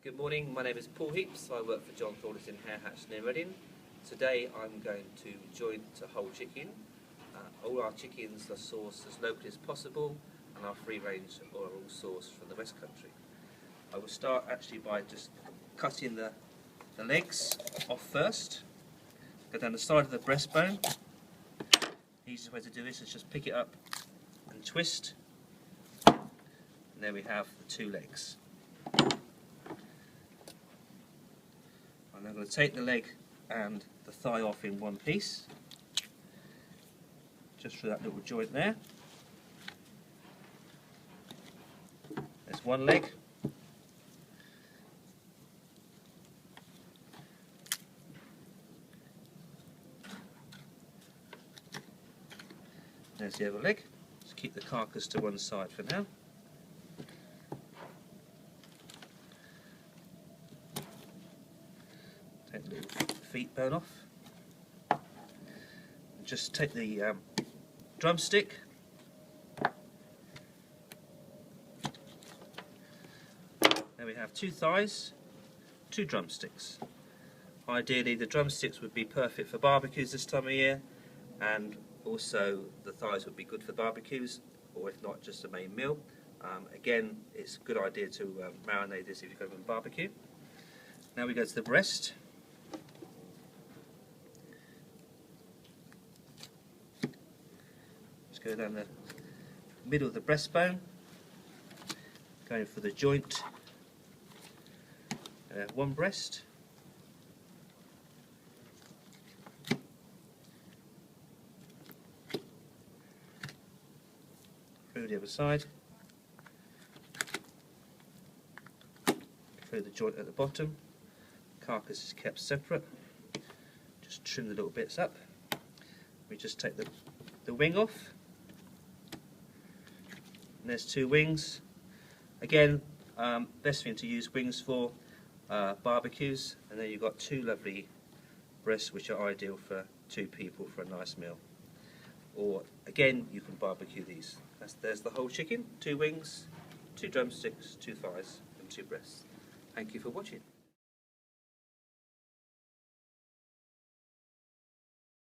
Good morning, my name is Paul Heaps. I work for Jon Thorner in Hare Hatch near Reading. Today I'm going to joint a whole chicken. All our chickens are sourced as locally as possible and our free range are all sourced from the West Country. I will start actually by just cutting the legs off first. Go down the side of the breastbone. The easiest way to do this is just pick it up and twist. And there we have the two legs. And I'm going to take the leg and the thigh off in one piece, just for that little joint there. There's one leg. There's the other leg. Just keep the carcass to one side for now. Take the little feet bone off. Just take the drumstick. There we have two thighs, two drumsticks. Ideally the drumsticks would be perfect for barbecues this time of year, and also the thighs would be good for barbecues, or if not, just a main meal. Again, it's a good idea to marinate this if you're going to barbecue. Now we go to the breast. Just go down the middle of the breastbone, going for the joint. One breast. Through the other side. Through the joint at the bottom. Carcass is kept separate. Just trim the little bits up. We just take the wing off. And there's two wings. Again, best thing to use wings for barbecues, and then you've got two lovely breasts which are ideal for two people for a nice meal. Or again, you can barbecue these. There's the whole chicken, two wings, two drumsticks, two thighs and two breasts. Thank you for watching.